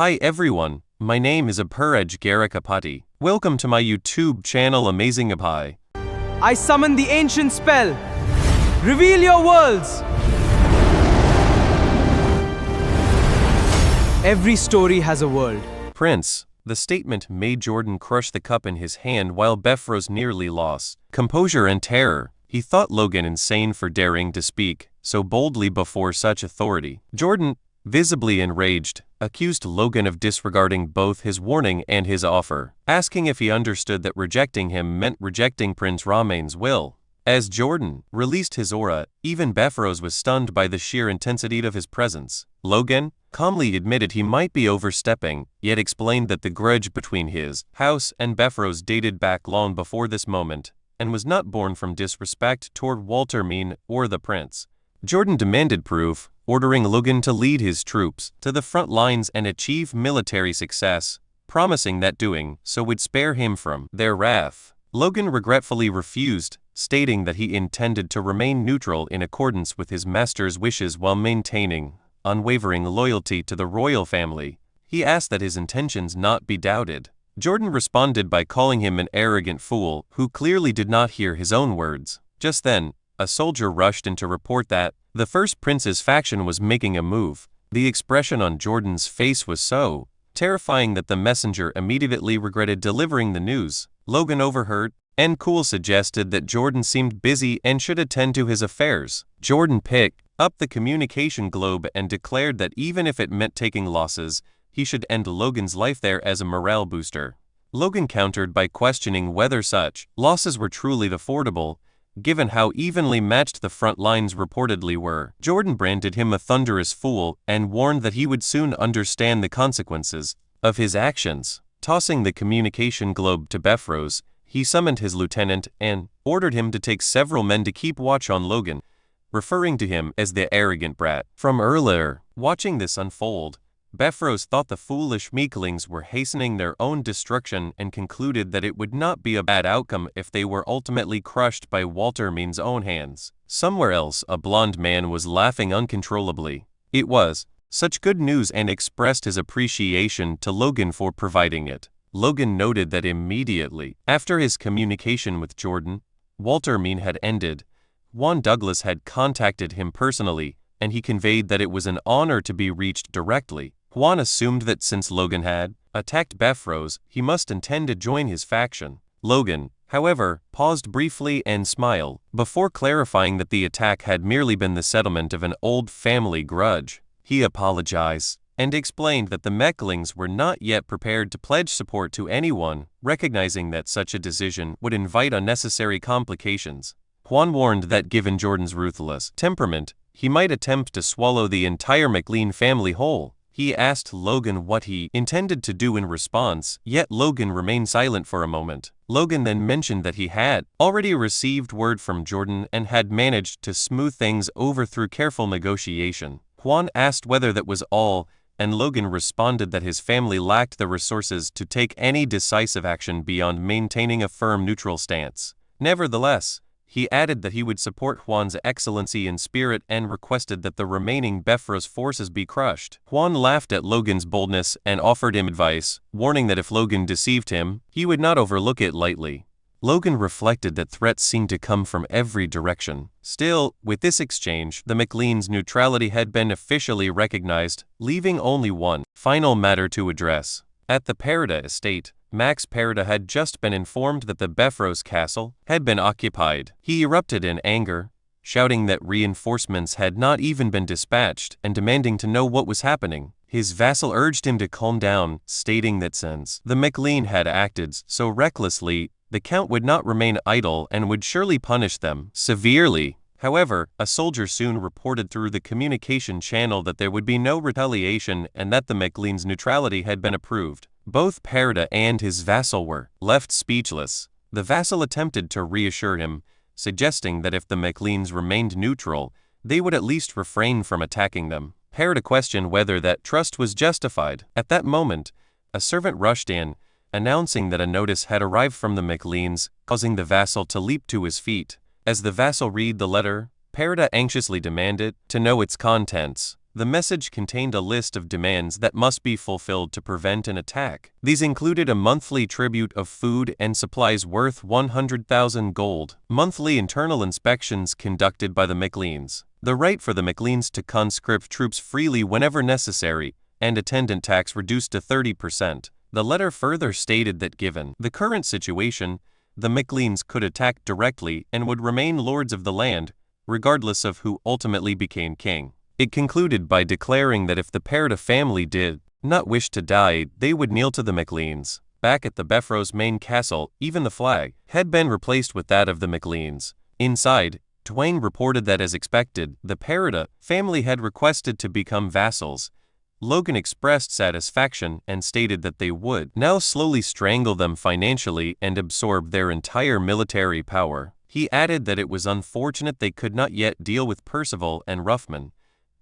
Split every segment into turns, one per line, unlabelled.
Hi everyone, my name is Apuraj Garakapati. Welcome to my YouTube channel Amazing Apai.
I summon the ancient spell. Reveal your worlds. Every story has a world.
Prince, the statement made Jordan crush the cup in his hand while Befros nearly lost composure and terror. He thought Logan insane for daring to speak so boldly before such authority. Jordan, visibly enraged, accused Logan of disregarding both his warning and his offer, asking if he understood that rejecting him meant rejecting Prince Ramain's will. As Jordan released his aura, even Befros was stunned by the sheer intensity of his presence. Logan calmly admitted he might be overstepping, yet explained that the grudge between his house and Befros dated back long before this moment, and was not born from disrespect toward Walter Mean or the prince. Jordan demanded proof, ordering Logan to lead his troops to the front lines and achieve military success, promising that doing so would spare him from their wrath. Logan regretfully refused, stating that he intended to remain neutral in accordance with his master's wishes while maintaining unwavering loyalty to the royal family. He asked that his intentions not be doubted. Jordan responded by calling him an arrogant fool who clearly did not hear his own words. Just then, a soldier rushed in to report that the first prince's faction was making a move. The expression on Jordan's face was so terrifying that the messenger immediately regretted delivering the news. Logan overheard, and cool suggested that Jordan seemed busy and should attend to his affairs. Jordan picked up the communication globe and declared that even if it meant taking losses, he should end Logan's life there as a morale booster. Logan countered by questioning whether such losses were truly affordable, given how evenly matched the front lines reportedly were. Jordan branded him a thunderous fool and warned that he would soon understand the consequences of his actions. Tossing the communication globe to Befros, he summoned his lieutenant and ordered him to take several men to keep watch on Logan, referring to him as the arrogant brat from earlier. Watching this unfold, Befros thought the foolish meeklings were hastening their own destruction and concluded that it would not be a bad outcome if they were ultimately crushed by Walter Mean's own hands. Somewhere else, a blond man was laughing uncontrollably. It was such good news and expressed his appreciation to Logan for providing it. Logan noted that immediately after his communication with Jordan, Walter Mean had ended. Juan Douglas had contacted him personally, and he conveyed that it was an honor to be reached directly. Juan assumed that since Logan had attacked Befros, he must intend to join his faction. Logan, however, paused briefly and smiled, before clarifying that the attack had merely been the settlement of an old family grudge. He apologized and explained that the Meklings were not yet prepared to pledge support to anyone, recognizing that such a decision would invite unnecessary complications. Juan warned that given Jordan's ruthless temperament, he might attempt to swallow the entire McLean family whole. He asked Logan what he intended to do in response, yet Logan remained silent for a moment. Logan then mentioned that he had already received word from Jordan and had managed to smooth things over through careful negotiation. Juan asked whether that was all, and Logan responded that his family lacked the resources to take any decisive action beyond maintaining a firm neutral stance. Nevertheless, he added that he would support Juan's excellency in spirit and requested that the remaining Befros forces be crushed. Juan laughed at Logan's boldness and offered him advice, warning that if Logan deceived him, he would not overlook it lightly. Logan reflected that threats seemed to come from every direction. Still, with this exchange, the McLean's neutrality had been officially recognized, leaving only one final matter to address. At the Perida estate, Max Perida had just been informed that the Befros castle had been occupied. He erupted in anger, shouting that reinforcements had not even been dispatched and demanding to know what was happening. His vassal urged him to calm down, stating that since the McLean had acted so recklessly, the count would not remain idle and would surely punish them severely. However, a soldier soon reported through the communication channel that there would be no retaliation and that the McLean's neutrality had been approved. Both Perida and his vassal were left speechless. The vassal attempted to reassure him, suggesting that if the McLeans remained neutral, they would at least refrain from attacking them. Perida questioned whether that trust was justified. At that moment, a servant rushed in, announcing that a notice had arrived from the McLeans, causing the vassal to leap to his feet. As the vassal read the letter, Perida anxiously demanded to know its contents. The message contained a list of demands that must be fulfilled to prevent an attack. These included a monthly tribute of food and supplies worth 100,000 gold, monthly internal inspections conducted by the MacLeans, the right for the MacLeans to conscript troops freely whenever necessary, and attendant tax reduced to 30%. The letter further stated that given the current situation, the MacLeans could attack directly and would remain lords of the land, regardless of who ultimately became king. It concluded by declaring that if the Perida family did not wish to die, they would kneel to the MacLeans. Back at the Beffrose main castle, even the flag had been replaced with that of the MacLeans. Inside, Dwayne reported that as expected, the Perida family had requested to become vassals. Logan expressed satisfaction and stated that they would now slowly strangle them financially and absorb their entire military power. He added that it was unfortunate they could not yet deal with Percival and Ruffman,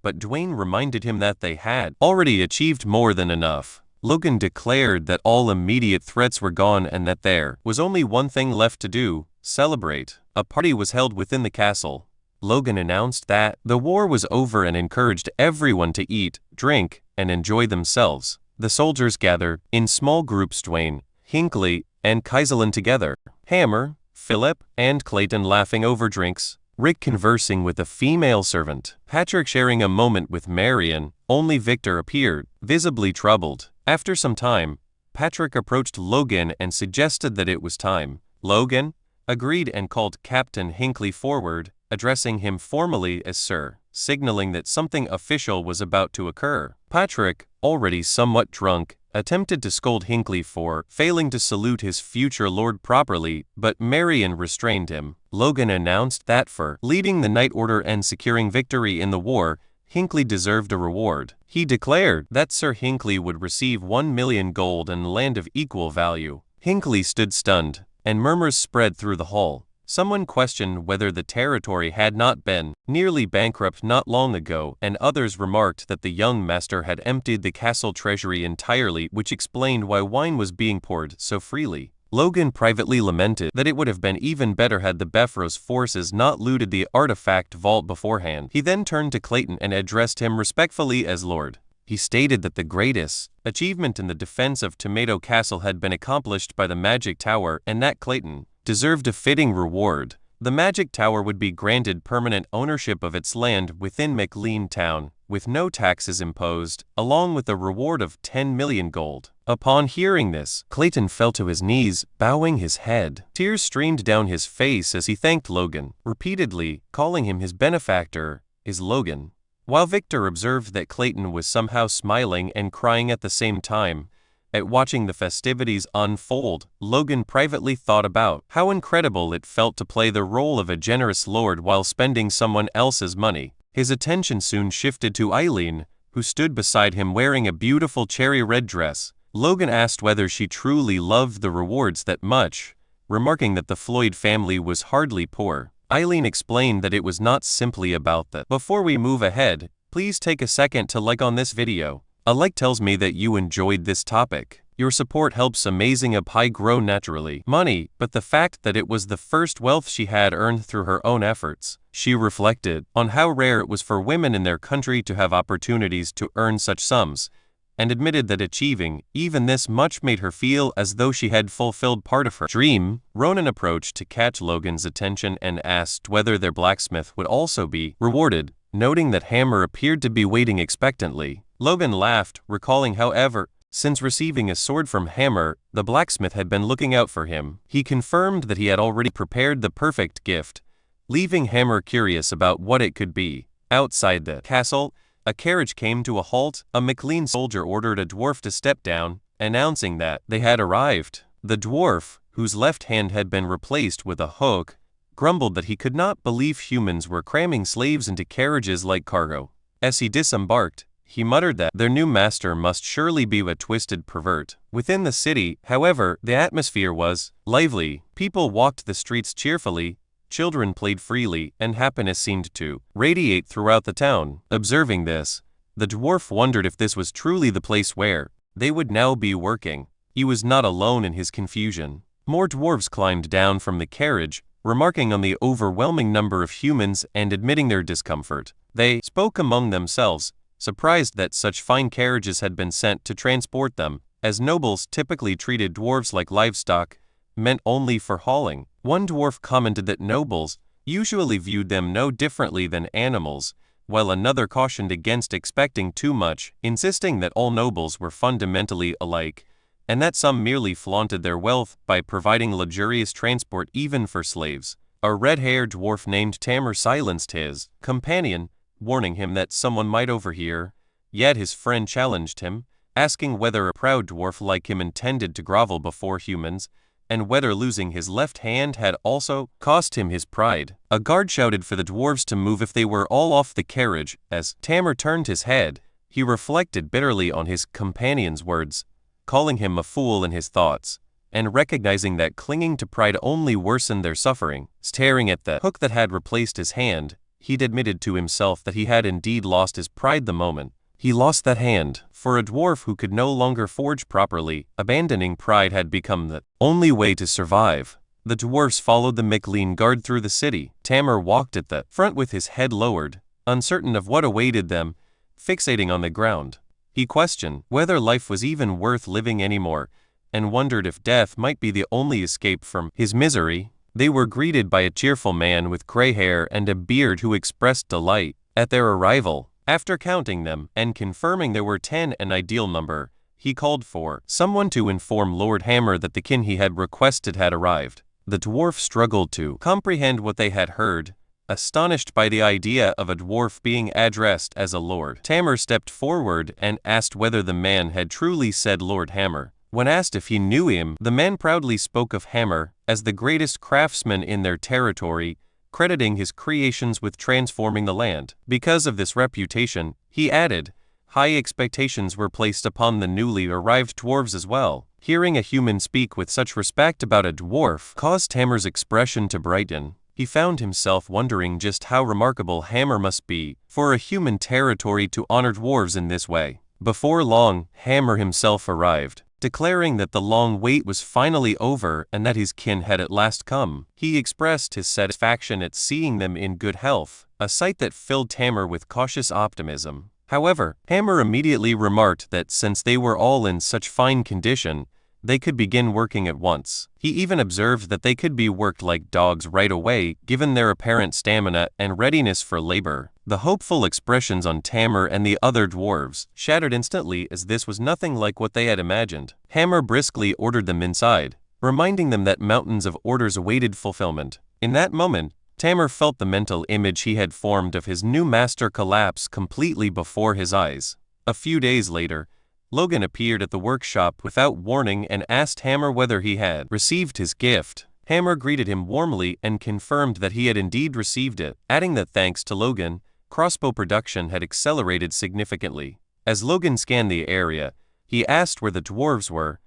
but Dwayne reminded him that they had already achieved more than enough. Logan declared that all immediate threats were gone and that there was only one thing left to do: celebrate. A party was held within the castle. Logan announced that the war was over and encouraged everyone to eat, drink, and enjoy themselves. The soldiers gathered in small groups, Dwayne, Hinckley, and Kaiselin together, Hammer, Philip, and Clayton laughing over drinks, Rick conversing with a female servant, Patrick sharing a moment with Marion. Only Victor appeared, visibly troubled. After some time, Patrick approached Logan and suggested that it was time. Logan agreed and called Captain Hinckley forward, addressing him formally as Sir, signaling that something official was about to occur. Patrick, already somewhat drunk, attempted to scold Hinckley for failing to salute his future lord properly, but Marion restrained him. Logan announced that for leading the Night Order and securing victory in the war, Hinckley deserved a reward. He declared that Sir Hinckley would receive 1 million gold and land of equal value. Hinckley stood stunned, and murmurs spread through the hall. Someone questioned whether the territory had not been nearly bankrupt not long ago, and others remarked that the young master had emptied the castle treasury entirely, which explained why wine was being poured so freely. Logan privately lamented that it would have been even better had the Beffrose forces not looted the artifact vault beforehand. He then turned to Clayton and addressed him respectfully as Lord. He stated that the greatest achievement in the defense of Tomato Castle had been accomplished by the Magic Tower and that Clayton deserved a fitting reward. The Magic Tower would be granted permanent ownership of its land within MacLean Town, with no taxes imposed, along with a reward of 10 million gold. Upon hearing this, Clayton fell to his knees, bowing his head. Tears streamed down his face as he thanked Logan, repeatedly calling him his benefactor, his Logan. While Victor observed that Clayton was somehow smiling and crying at the same time, at watching the festivities unfold, Logan privately thought about how incredible it felt to play the role of a generous lord while spending someone else's money. His attention soon shifted to Eileen, who stood beside him wearing a beautiful cherry-red dress. Logan asked whether she truly loved the rewards that much, remarking that the Floyd family was hardly poor. Eileen explained that it was not simply about that. Before we move ahead, please take a second to like on this video. A like tells me that you enjoyed this topic. Your support helps Amazing a Pie grow naturally. Money, but the fact that it was the first wealth she had earned through her own efforts. She reflected on how rare it was for women in their country to have opportunities to earn such sums, and admitted that achieving even this much made her feel as though she had fulfilled part of her dream. Ronan approached to catch Logan's attention and asked whether their blacksmith would also be rewarded, noting that Hammer appeared to be waiting expectantly. Logan laughed, recalling however, since receiving a sword from Hammer, the blacksmith had been looking out for him. He confirmed that he had already prepared the perfect gift, leaving Hammer curious about what it could be. Outside the castle, a carriage came to a halt. A MacLean soldier ordered a dwarf to step down, announcing that they had arrived. The dwarf, whose left hand had been replaced with a hook, grumbled that he could not believe humans were cramming slaves into carriages like cargo. As he disembarked, he muttered that their new master must surely be a twisted pervert. Within the city, however, the atmosphere was lively. People walked the streets cheerfully, children played freely, and happiness seemed to radiate throughout the town. Observing this, the dwarf wondered if this was truly the place where they would now be working. He was not alone in his confusion. More dwarves climbed down from the carriage, remarking on the overwhelming number of humans and admitting their discomfort. They spoke among themselves, surprised that such fine carriages had been sent to transport them, as nobles typically treated dwarves like livestock, meant only for hauling. One dwarf commented that nobles usually viewed them no differently than animals, while another cautioned against expecting too much, insisting that all nobles were fundamentally alike, and that some merely flaunted their wealth by providing luxurious transport even for slaves. A red-haired dwarf named Tamer silenced his companion, warning him that someone might overhear, yet his friend challenged him, asking whether a proud dwarf like him intended to grovel before humans, and whether losing his left hand had also cost him his pride. A guard shouted for the dwarves to move if they were all off the carriage. As Tamer turned his head, he reflected bitterly on his companion's words, calling him a fool in his thoughts, and recognizing that clinging to pride only worsened their suffering. Staring at the hook that had replaced his hand, he'd admitted to himself that he had indeed lost his pride the moment he lost that hand. For a dwarf who could no longer forge properly, abandoning pride had become the only way to survive. The dwarves followed the McLean guard through the city. Tamer walked at the front with his head lowered, uncertain of what awaited them, fixating on the ground. He questioned whether life was even worth living anymore, and wondered if death might be the only escape from his misery. They were greeted by a cheerful man with gray hair and a beard who expressed delight at their arrival. After counting them and confirming there were 10, an ideal number, he called for someone to inform Lord Hammer that the kin he had requested had arrived. The dwarf struggled to comprehend what they had heard, astonished by the idea of a dwarf being addressed as a lord. Tamer stepped forward and asked whether the man had truly said Lord Hammer. When asked if he knew him, the man proudly spoke of Hammer as the greatest craftsman in their territory, crediting his creations with transforming the land. Because of this reputation, he added, high expectations were placed upon the newly arrived dwarves as well. Hearing a human speak with such respect about a dwarf caused Tamer's expression to brighten. He found himself wondering just how remarkable Hammer must be for a human territory to honor dwarves in this way. Before long, Hammer himself arrived, declaring that the long wait was finally over and that his kin had at last come. He expressed his satisfaction at seeing them in good health, a sight that filled Tamer with cautious optimism. However, Hammer immediately remarked that since they were all in such fine condition, they could begin working at once. He even observed that they could be worked like dogs right away, given their apparent stamina and readiness for labor. The hopeful expressions on Tamer and the other dwarves shattered instantly, as this was nothing like what they had imagined. Hammer briskly ordered them inside, reminding them that mountains of orders awaited fulfillment. In that moment, Tamer felt the mental image he had formed of his new master collapse completely before his eyes. A few days later, Logan appeared at the workshop without warning and asked Hammer whether he had received his gift. Hammer greeted him warmly and confirmed that he had indeed received it, adding that thanks to Logan, crossbow production had accelerated significantly. As Logan scanned the area, he asked where the dwarves were,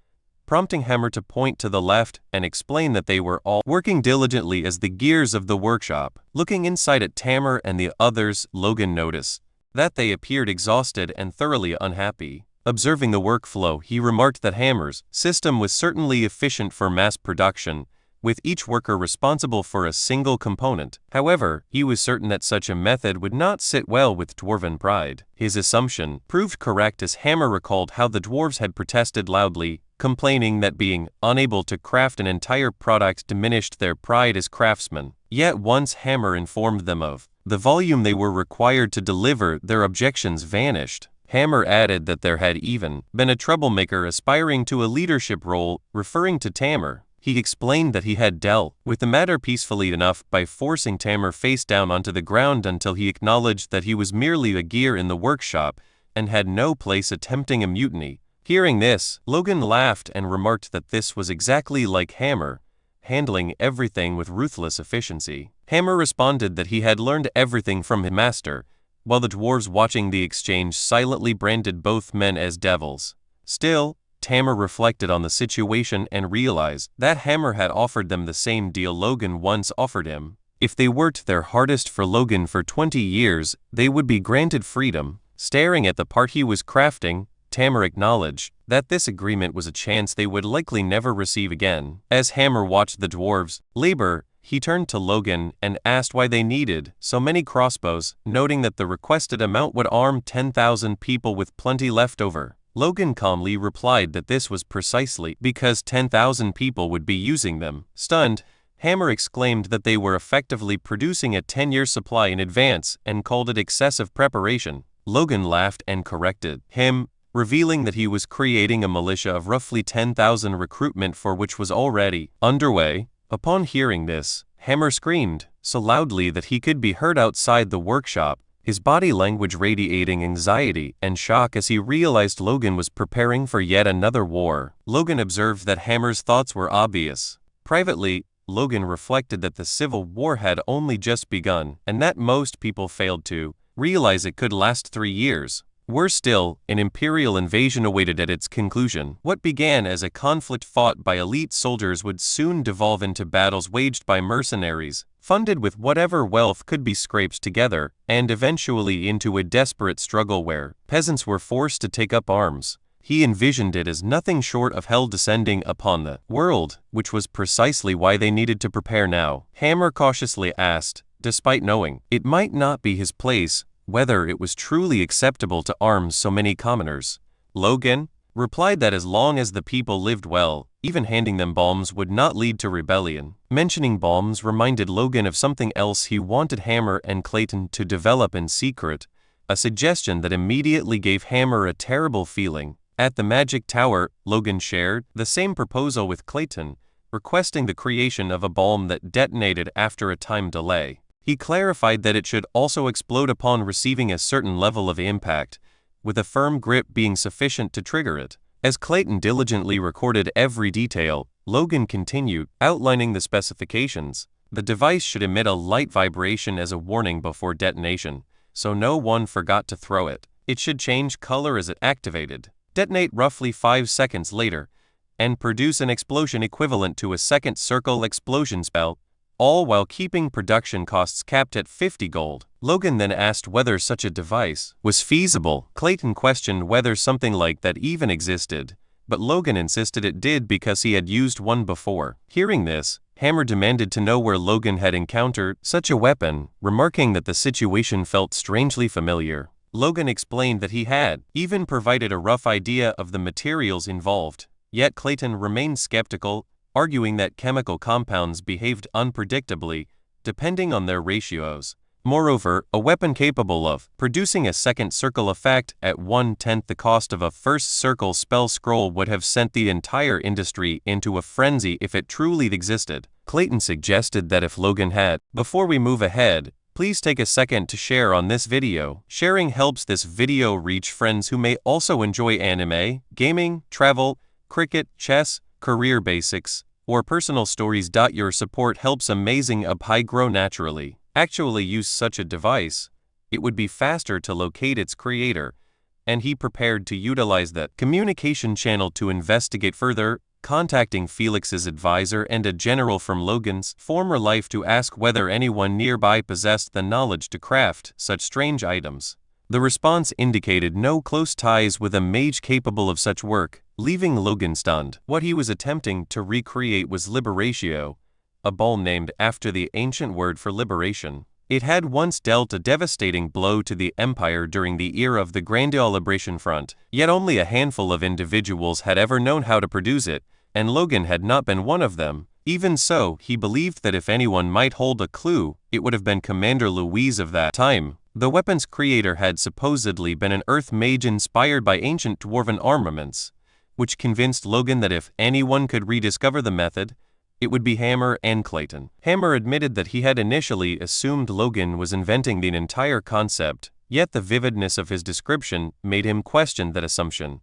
prompting Hammer to point to the left and explain that they were all working diligently as the gears of the workshop. Looking inside at Tamer and the others, Logan noticed that they appeared exhausted and thoroughly unhappy. Observing the workflow, he remarked that Hammer's system was certainly efficient for mass production, with each worker responsible for a single component. However, he was certain that such a method would not sit well with dwarven pride. His assumption proved correct, as Hammer recalled how the dwarves had protested loudly, complaining that being unable to craft an entire product diminished their pride as craftsmen. Yet once Hammer informed them of the volume they were required to deliver, their objections vanished. Hammer added that there had even been a troublemaker aspiring to a leadership role, referring to Tamer. He explained that he had dealt with the matter peacefully enough by forcing Tamer face down onto the ground until he acknowledged that he was merely a gear in the workshop and had no place attempting a mutiny. Hearing this, Logan laughed and remarked that this was exactly like Hammer, handling everything with ruthless efficiency. Hammer responded that he had learned everything from his master, while the dwarves watching the exchange silently branded both men as devils. Still, Tamer reflected on the situation and realized that Hammer had offered them the same deal Logan once offered him. If they worked their hardest for Logan for 20 years, they would be granted freedom. Staring at the part he was crafting, Tamer acknowledged that this agreement was a chance they would likely never receive again. As Hammer watched the dwarves labor, he turned to Logan and asked why they needed so many crossbows, noting that the requested amount would arm 10,000 people with plenty left over. Logan calmly replied that this was precisely because 10,000 people would be using them. Stunned, Hammer exclaimed that they were effectively producing a 10-year supply in advance and called it excessive preparation. Logan laughed and corrected him, revealing that he was creating a militia of roughly 10,000 recruitment for which was already underway. Upon hearing this, Hammer screamed so loudly that he could be heard outside the workshop, his body language radiating anxiety and shock as he realized Logan was preparing for yet another war. Logan observed that Hammer's thoughts were obvious. Privately, Logan reflected that the Civil War had only just begun, and that most people failed to realize it could last 3 years. Worse still, an imperial invasion awaited at its conclusion. What began as a conflict fought by elite soldiers would soon devolve into battles waged by mercenaries, funded with whatever wealth could be scraped together, and eventually into a desperate struggle where peasants were forced to take up arms. He envisioned it as nothing short of hell descending upon the world, which was precisely why they needed to prepare now. Hammer cautiously asked, despite knowing it might not be his place, whether it was truly acceptable to arm so many commoners. Logan replied that as long as the people lived well, even handing them bombs would not lead to rebellion. Mentioning bombs reminded Logan of something else he wanted Hammer and Clayton to develop in secret, a suggestion that immediately gave Hammer a terrible feeling. At the Magic Tower, Logan shared the same proposal with Clayton, requesting the creation of a bomb that detonated after a time delay. He clarified that it should also explode upon receiving a certain level of impact, with a firm grip being sufficient to trigger it. As Clayton diligently recorded every detail, Logan continued, outlining the specifications. The device should emit a light vibration as a warning before detonation, so no one forgot to throw it. It should change color as it activated, detonate roughly 5 seconds later, and produce an explosion equivalent to a second circle explosion spell, all while keeping production costs capped at 50 gold. Logan then asked whether such a device was feasible. Clayton questioned whether something like that even existed, but Logan insisted it did because he had used one before. Hearing this, Hammer demanded to know where Logan had encountered such a weapon, remarking that the situation felt strangely familiar. Logan explained that he had even provided a rough idea of the materials involved, yet Clayton remained skeptical, arguing that chemical compounds behaved unpredictably, depending on their ratios. Moreover, a weapon capable of producing a second circle effect at 1/10 the cost of a first circle spell scroll would have sent the entire industry into a frenzy if it truly existed. Clayton suggested that if Logan had, before we move ahead, please take a second to share on this video. Sharing helps this video reach friends who may also enjoy anime, gaming, travel, cricket, chess, career basics, or personal stories. Your support helps Amazing Up grow naturally. Actually use such a device, it would be faster to locate its creator, and he prepared to utilize that communication channel to investigate further, contacting Felix's advisor and a general from Logan's former life to ask whether anyone nearby possessed the knowledge to craft such strange items. The response indicated no close ties with a mage capable of such work, leaving Logan stunned. What he was attempting to recreate was Liberatio, a ball named after the ancient word for liberation. It had once dealt a devastating blow to the Empire during the era of the Grandeur Liberation Front, yet only a handful of individuals had ever known how to produce it, and Logan had not been one of them. Even so, he believed that if anyone might hold a clue, it would have been Commander Louise of that time. The weapon's creator had supposedly been an earth mage inspired by ancient dwarven armaments, which convinced Logan that if anyone could rediscover the method, it would be Hammer and Clayton. Hammer admitted that he had initially assumed Logan was inventing the entire concept, yet the vividness of his description made him question that assumption.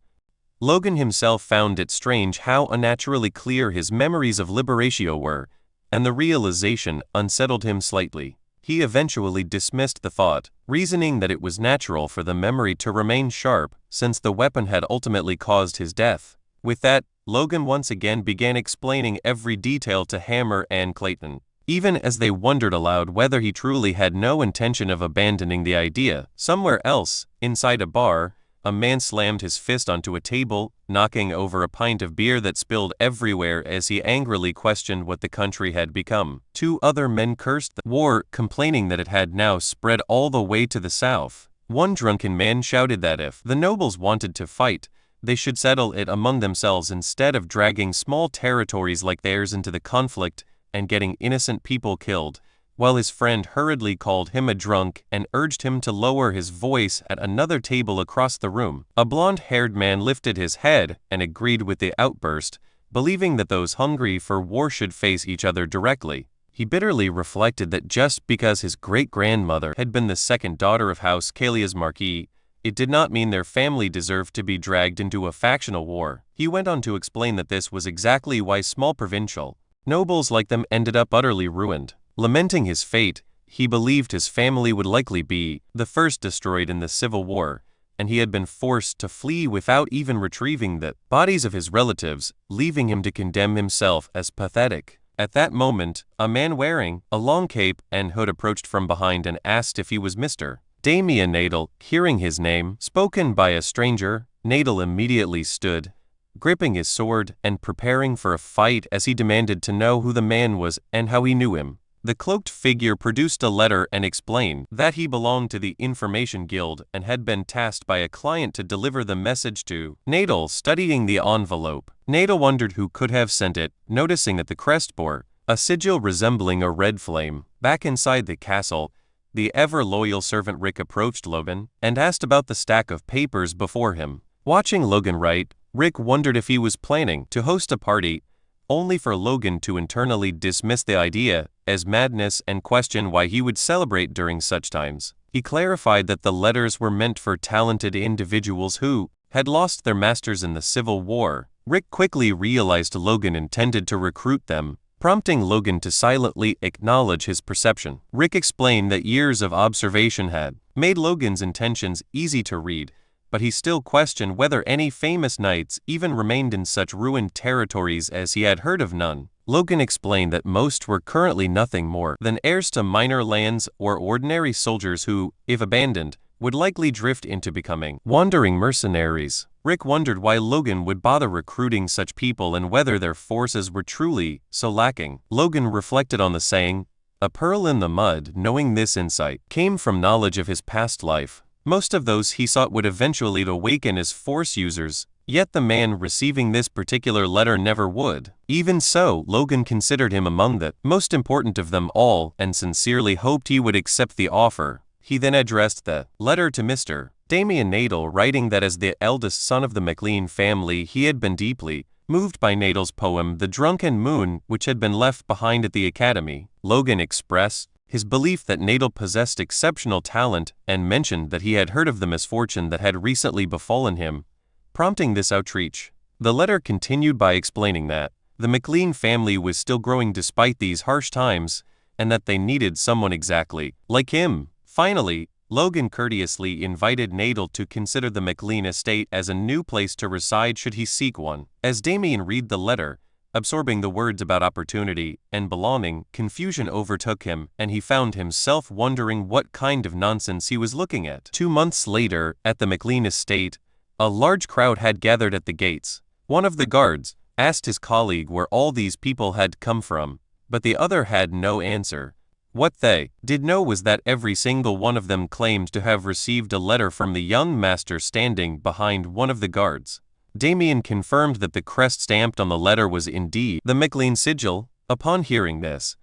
Logan himself found it strange how unnaturally clear his memories of Liberatio were, and the realization unsettled him slightly. He eventually dismissed the thought, reasoning that it was natural for the memory to remain sharp since the weapon had ultimately caused his death. With that, Logan once again began explaining every detail to Hammer and Clayton, even as they wondered aloud whether he truly had no intention of abandoning the idea. Somewhere else, inside a bar, a man slammed his fist onto a table, knocking over a pint of beer that spilled everywhere as he angrily questioned what the country had become. 2 other men cursed the war, complaining that it had now spread all the way to the south. One drunken man shouted that if the nobles wanted to fight, they should settle it among themselves instead of dragging small territories like theirs into the conflict and getting innocent people killed, while his friend hurriedly called him a drunk and urged him to lower his voice at another table across the room. A blonde-haired man lifted his head and agreed with the outburst, believing that those hungry for war should face each other directly. He bitterly reflected that just because his great-grandmother had been the second daughter of House Calias Marquis, it did not mean their family deserved to be dragged into a factional war. He went on to explain that this was exactly why small provincial nobles like them ended up utterly ruined. Lamenting his fate, he believed his family would likely be the first destroyed in the Civil War, and he had been forced to flee without even retrieving the bodies of his relatives, leaving him to condemn himself as pathetic. At that moment, a man wearing a long cape and hood approached from behind and asked if he was Mr. Damien Nadel. Hearing his name spoken by a stranger, Nadel immediately stood, gripping his sword and preparing for a fight as he demanded to know who the man was and how he knew him. The cloaked figure produced a letter and explained that he belonged to the Information Guild and had been tasked by a client to deliver the message to Nadel. Studying the envelope, Nadel wondered who could have sent it, noticing that the crest bore a sigil resembling a red flame. Back inside the castle, the ever-loyal servant Rick approached Logan and asked about the stack of papers before him. Watching Logan write, Rick wondered if he was planning to host a party, only for Logan to internally dismiss the idea as madness and question why he would celebrate during such times. He clarified that the letters were meant for talented individuals who had lost their masters in the Civil War. Rick quickly realized Logan intended to recruit them, prompting Logan to silently acknowledge his perception. Rick explained that years of observation had made Logan's intentions easy to read, but he still questioned whether any famous knights even remained in such ruined territories, as he had heard of none. Logan explained that most were currently nothing more than heirs to minor lands or ordinary soldiers who, if abandoned, would likely drift into becoming wandering mercenaries. Rick wondered why Logan would bother recruiting such people and whether their forces were truly so lacking. Logan reflected on the saying, "A pearl in the mud." Knowing this insight came from knowledge of his past life. Most of those he sought would eventually awaken as Force users, yet the man receiving this particular letter never would. Even so, Logan considered him among the most important of them all and sincerely hoped he would accept the offer. He then addressed the letter to Mr. Damien Nadel, writing that as the eldest son of the MacLean family, he had been deeply moved by Nadel's poem The Drunken Moon, which had been left behind at the academy. Logan expressed his belief that Nadel possessed exceptional talent and mentioned that he had heard of the misfortune that had recently befallen him, prompting this outreach. The letter continued by explaining that the MacLean family was still growing despite these harsh times, and that they needed someone exactly like him. Finally, Logan courteously invited Nadel to consider the MacLean estate as a new place to reside should he seek one. As Damien read the letter, absorbing the words about opportunity and belonging, confusion overtook him, and he found himself wondering what kind of nonsense he was looking at. 2 months later, at the MacLean estate, a large crowd had gathered at the gates. One of the guards asked his colleague where all these people had come from, but the other had no answer. What they did know was that every single one of them claimed to have received a letter from the young master standing behind one of the guards. Damien confirmed that the crest stamped on the letter was indeed the MacLean sigil. Upon hearing this,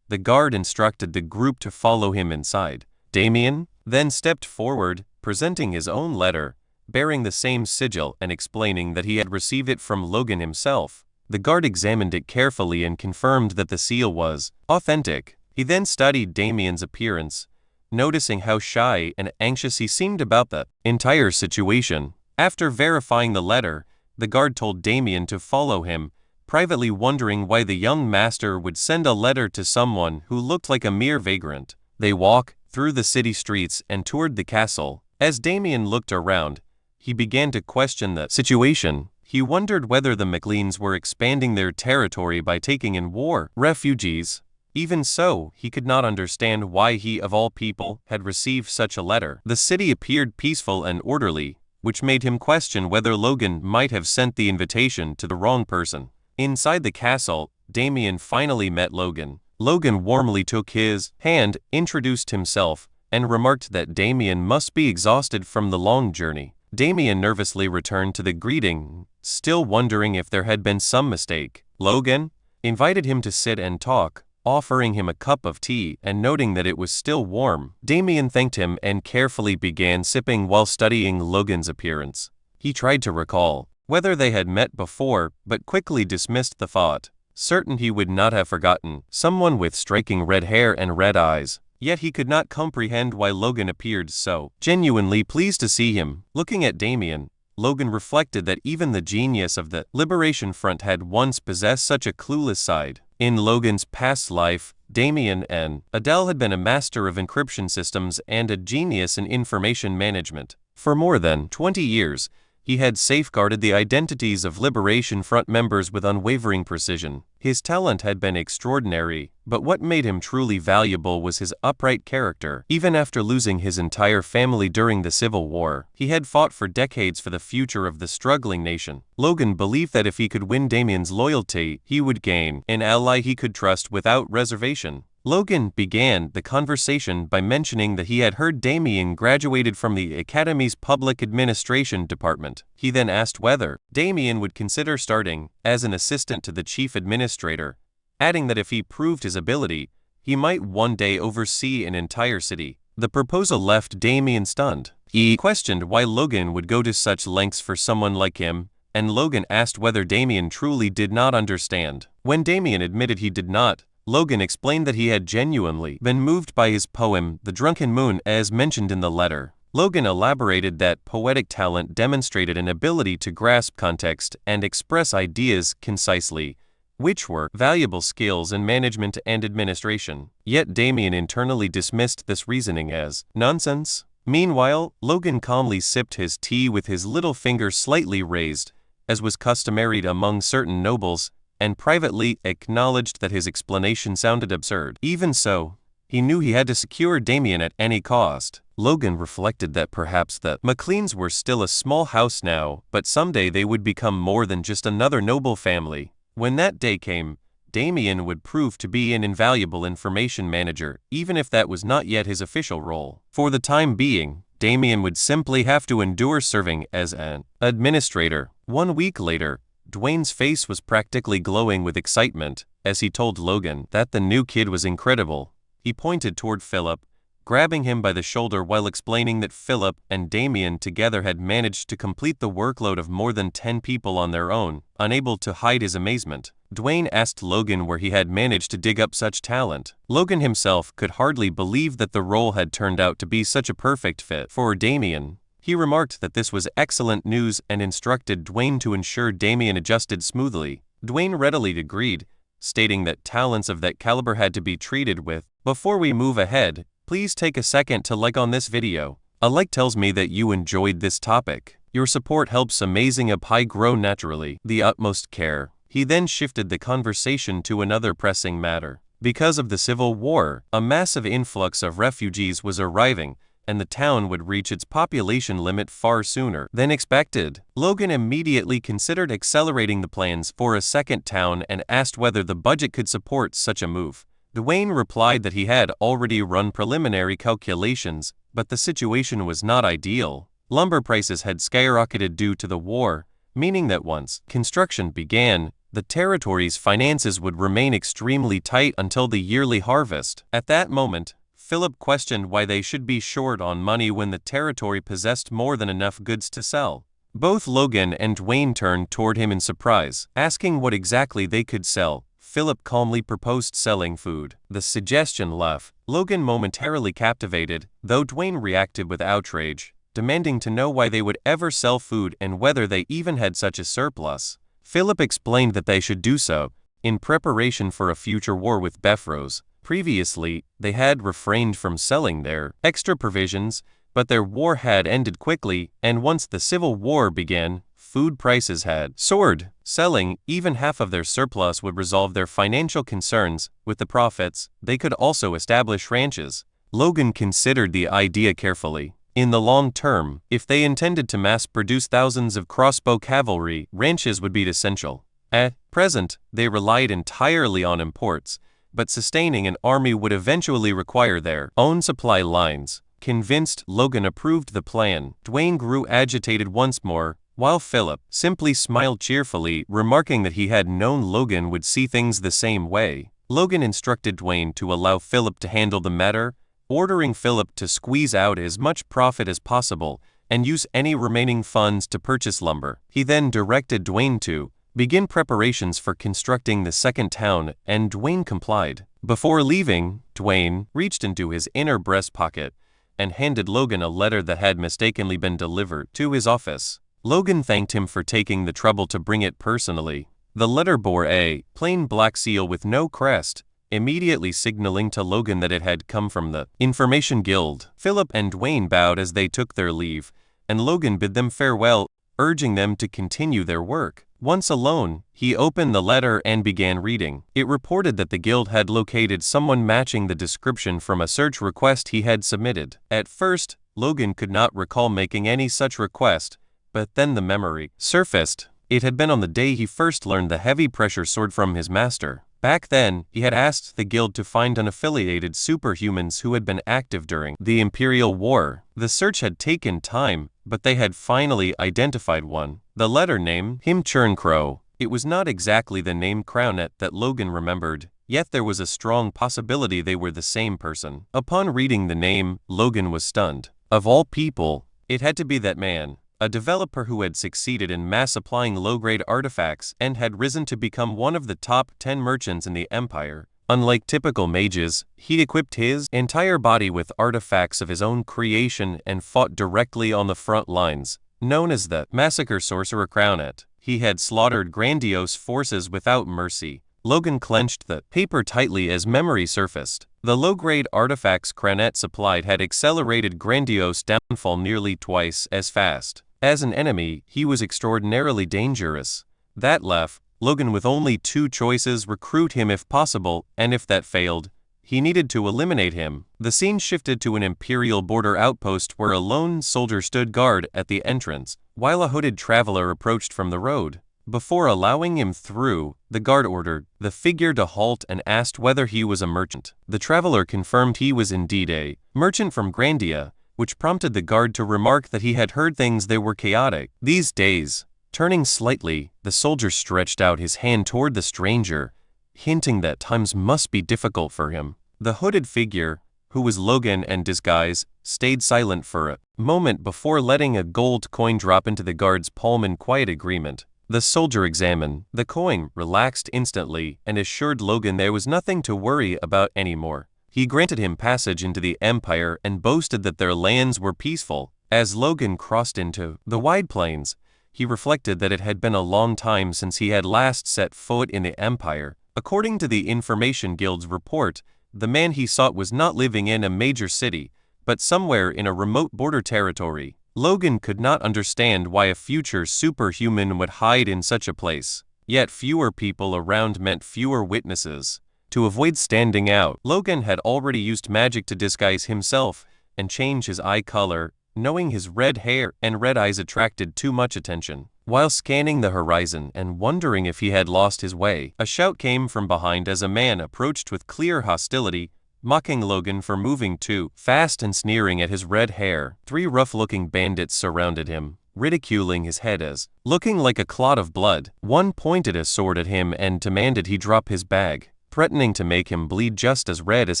the guard instructed the group to follow him inside. Damien then stepped forward, presenting his own letter, bearing the same sigil and explaining that he had received it from Logan himself. The guard examined it carefully and confirmed that the seal was authentic. He then studied Damien's appearance, noticing how shy and anxious he seemed about the entire situation. After verifying the letter, the guard told Damien to follow him, privately wondering why the young master would send a letter to someone who looked like a mere vagrant. They walked through the city streets and toured the castle. As Damien looked around, he began to question the situation. He wondered whether the MacLeans were expanding their territory by taking in war refugees. Even so, he could not understand why he, of all people, had received such a letter. The city appeared peaceful and orderly, which made him question whether Logan might have sent the invitation to the wrong person. Inside the castle, Damien finally met Logan. Logan warmly took his hand, introduced himself, and remarked that Damien must be exhausted from the long journey. Damien nervously returned to the greeting, still wondering if there had been some mistake. Logan invited him to sit and talk, offering him a cup of tea and noting that it was still warm. Damien thanked him and carefully began sipping while studying Logan's appearance. He tried to recall whether they had met before, but quickly dismissed the thought, certain he would not have forgotten someone with striking red hair and red eyes. Yet he could not comprehend why Logan appeared so genuinely pleased to see him. Looking at Damien, Logan reflected that even the genius of the Liberation Front had once possessed such a clueless side. In Logan's past life, Damien and Adele had been a master of encryption systems and a genius in information management. For more than 20 years, he had safeguarded the identities of Liberation Front members with unwavering precision. His talent had been extraordinary, but what made him truly valuable was his upright character. Even after losing his entire family during the Civil War, he had fought for decades for the future of the struggling nation. Logan believed that if he could win Damien's loyalty, he would gain an ally he could trust without reservation. Logan began the conversation by mentioning that he had heard Damien graduated from the Academy's Public Administration Department. He then asked whether Damien would consider starting as an assistant to the chief administrator, adding that if he proved his ability, he might one day oversee an entire city. The proposal left Damien stunned. He questioned why Logan would go to such lengths for someone like him, and Logan asked whether Damien truly did not understand. When Damien admitted he did not, Logan explained that he had genuinely been moved by his poem, The Drunken Moon, as mentioned in the letter. Logan elaborated that poetic talent demonstrated an ability to grasp context and express ideas concisely, which were valuable skills in management and administration. Yet Damien internally dismissed this reasoning as nonsense. Meanwhile, Logan calmly sipped his tea with his little finger slightly raised, as was customary among certain nobles, and privately acknowledged that his explanation sounded absurd. Even so, he knew he had to secure Damien at any cost. Logan reflected that perhaps the McLeans were still a small house now, but someday they would become more than just another noble family. When that day came, Damien would prove to be an invaluable information manager, even if that was not yet his official role. For the time being, Damien would simply have to endure serving as an administrator. 1 week later, Dwayne's face was practically glowing with excitement as he told Logan that the new kid was incredible. He pointed toward Philip, grabbing him by the shoulder while explaining that Philip and Damien together had managed to complete the workload of more than 10 people on their own. Unable to hide his amazement, Dwayne asked Logan where he had managed to dig up such talent. Logan himself could hardly believe that the role had turned out to be such a perfect fit for Damien. He remarked that this was excellent news and instructed Dwayne to ensure Damien adjusted smoothly. Dwayne readily agreed, stating that talents of that caliber had to be treated with. Before we move ahead, please take a second to like on this video. A like tells me that you enjoyed this topic. Your support helps Amazing Pie grow naturally. The utmost care. He then shifted the conversation to another pressing matter. Because of the Civil War, a massive influx of refugees was arriving, and the town would reach its population limit far sooner than expected. Logan immediately considered accelerating the plans for a second town and asked whether the budget could support such a move. Dwayne replied that he had already run preliminary calculations, but the situation was not ideal. Lumber prices had skyrocketed due to the war, meaning that once construction began, the territory's finances would remain extremely tight until the yearly harvest. At that moment, Philip questioned why they should be short on money when the territory possessed more than enough goods to sell. Both Logan and Dwayne turned toward him in surprise, asking what exactly they could sell. Philip calmly proposed selling food. The suggestion left Logan momentarily captivated, though Dwayne reacted with outrage, demanding to know why they would ever sell food and whether they even had such a surplus. Philip explained that they should do so in preparation for a future war with Beffrose. Previously, they had refrained from selling their extra provisions, but their war had ended quickly, and once the Civil War began, food prices had soared. Selling even half of their surplus would resolve their financial concerns. With the profits, they could also establish ranches. Logan considered the idea carefully. In the long term, if they intended to mass-produce thousands of crossbow cavalry, ranches would be essential. At present, they relied entirely on imports, but sustaining an army would eventually require their own supply lines. Convinced Logan approved the plan, Dwayne grew agitated once more, while Philip simply smiled cheerfully, remarking that he had known Logan would see things the same way. Logan instructed Dwayne to allow Philip to handle the matter, ordering Philip to squeeze out as much profit as possible and use any remaining funds to purchase lumber. He then directed Dwayne to begin preparations for constructing the second town, and Dwayne complied. Before leaving, Dwayne reached into his inner breast pocket and handed Logan a letter that had mistakenly been delivered to his office. Logan thanked him for taking the trouble to bring it personally. The letter bore a plain black seal with no crest, immediately signaling to Logan that it had come from the Information Guild. Philip and Dwayne bowed as they took their leave, and Logan bid them farewell, urging them to continue their work. Once alone, he opened the letter and began reading. It reported that the guild had located someone matching the description from a search request he had submitted. At first, Logan could not recall making any such request, but then the memory surfaced. It had been on the day he first learned the heavy-pressure sword from his master. Back then, he had asked the guild to find unaffiliated superhumans who had been active during the Imperial War. The search had taken time, but they had finally identified one. The letter named him Churncrow. It was not exactly the name Crownet that Logan remembered, yet there was a strong possibility they were the same person. Upon reading the name, Logan was stunned. Of all people, it had to be that man. A developer who had succeeded in mass-applying low-grade artifacts and had risen to become one of the top 10 merchants in the Empire. Unlike typical mages, he equipped his entire body with artifacts of his own creation and fought directly on the front lines. Known as the Massacre Sorcerer Crownet, he had slaughtered grandiose forces without mercy. Logan clenched the paper tightly as memory surfaced. The low-grade artifacts Crownet supplied had accelerated Grandiose downfall nearly twice as fast. As an enemy, he was extraordinarily dangerous. That left Logan with only two choices: recruit him if possible, and if that failed, he needed to eliminate him. The scene shifted to an Imperial border outpost where a lone soldier stood guard at the entrance, while a hooded traveler approached from the road. Before allowing him through, the guard ordered the figure to halt and asked whether he was a merchant. The traveler confirmed he was indeed a merchant from Grandia, which prompted the guard to remark that he had heard things that were chaotic these days. Turning slightly, the soldier stretched out his hand toward the stranger, hinting that times must be difficult for him. The hooded figure, who was Logan in disguise, stayed silent for a moment before letting a gold coin drop into the guard's palm in quiet agreement. The soldier examined the coin, relaxed instantly, and assured Logan there was nothing to worry about anymore. He granted him passage into the Empire and boasted that their lands were peaceful. As Logan crossed into the wide plains, he reflected that it had been a long time since he had last set foot in the Empire. According to the Information Guild's report, the man he sought was not living in a major city, but somewhere in a remote border territory. Logan could not understand why a future superhuman would hide in such a place. Yet fewer people around meant fewer witnesses. To avoid standing out, Logan had already used magic to disguise himself and change his eye color, knowing his red hair and red eyes attracted too much attention. While scanning the horizon and wondering if he had lost his way, a shout came from behind as a man approached with clear hostility, mocking Logan for moving too fast and sneering at his red hair. 3 rough-looking bandits surrounded him, ridiculing his head as looking like a clot of blood. One pointed a sword at him and demanded he drop his bag, threatening to make him bleed just as red as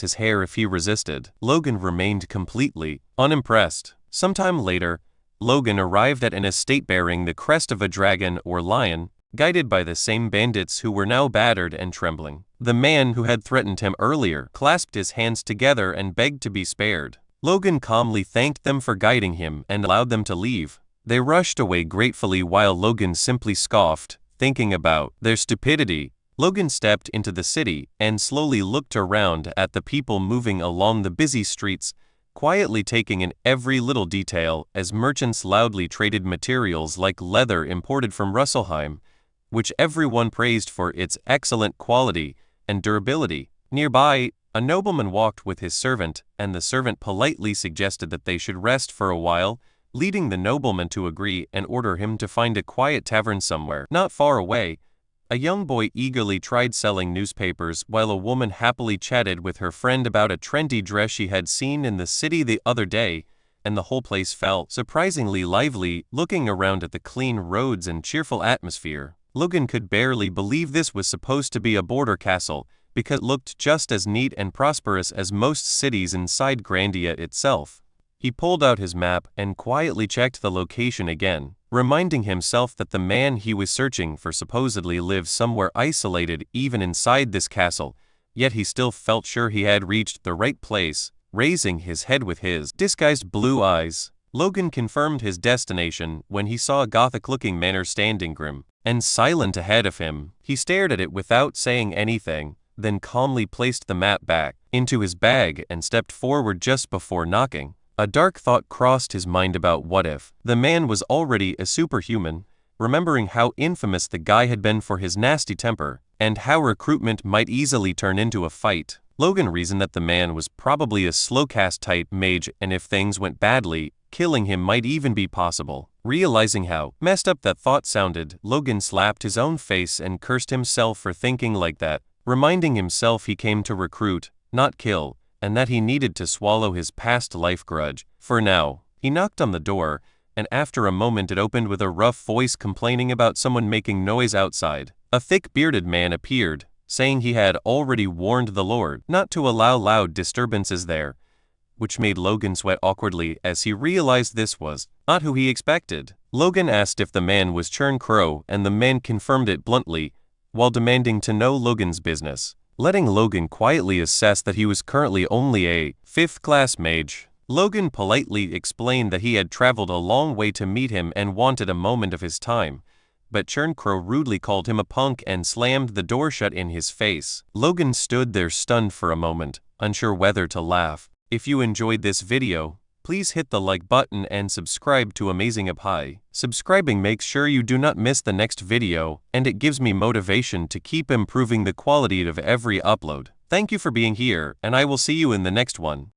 his hair if he resisted. Logan remained completely unimpressed. Sometime later, Logan arrived at an estate bearing the crest of a dragon or lion, guided by the same bandits who were now battered and trembling. The man who had threatened him earlier clasped his hands together and begged to be spared. Logan calmly thanked them for guiding him and allowed them to leave. They rushed away gratefully while Logan simply scoffed, thinking about their stupidity. Logan stepped into the city and slowly looked around at the people moving along the busy streets, quietly taking in every little detail as merchants loudly traded materials like leather imported from Russelheim, which everyone praised for its excellent quality and durability. Nearby, A nobleman walked with his servant, and the servant politely suggested that they should rest for a while, leading the nobleman to agree and order him to find a quiet tavern somewhere not far away. A young boy eagerly tried selling newspapers while a woman happily chatted with her friend about a trendy dress she had seen in the city the other day, and the whole place felt surprisingly lively. Looking around at the clean roads and cheerful atmosphere, Logan could barely believe this was supposed to be a border castle, because it looked just as neat and prosperous as most cities inside Grandia itself. He pulled out his map and quietly checked the location again, reminding himself that the man he was searching for supposedly lived somewhere isolated even inside this castle, yet he still felt sure he had reached the right place. Raising his head with his disguised blue eyes, Logan confirmed his destination when he saw a Gothic-looking manor standing grim and silent ahead of him. He stared at it without saying anything, then calmly placed the map back into his bag and stepped forward just before knocking. A dark thought crossed his mind about what if the man was already a superhuman, remembering how infamous the guy had been for his nasty temper, and how recruitment might easily turn into a fight. Logan reasoned that the man was probably a slow-cast-type mage, and if things went badly, killing him might even be possible. Realizing how messed up that thought sounded, Logan slapped his own face and cursed himself for thinking like that, reminding himself he came to recruit, not kill, and that he needed to swallow his past life grudge. For now, he knocked on the door, and after a moment it opened with a rough voice complaining about someone making noise outside. A thick-bearded man appeared, saying he had already warned the Lord not to allow loud disturbances there, which made Logan sweat awkwardly as he realized this was not who he expected. Logan asked if the man was Churn Crow, and the man confirmed it bluntly, while demanding to know Logan's business, letting Logan quietly assess that he was currently only a fifth-class mage. Logan politely explained that he had traveled a long way to meet him and wanted a moment of his time, but Churn Crow rudely called him a punk and slammed the door shut in his face. Logan stood there stunned for a moment, unsure whether to laugh. If you enjoyed this video, please hit the like button and subscribe to Amazing Up High. Subscribing makes sure you do not miss the next video, and it gives me motivation to keep improving the quality of every upload. Thank you for being here, and I will see you in the next one.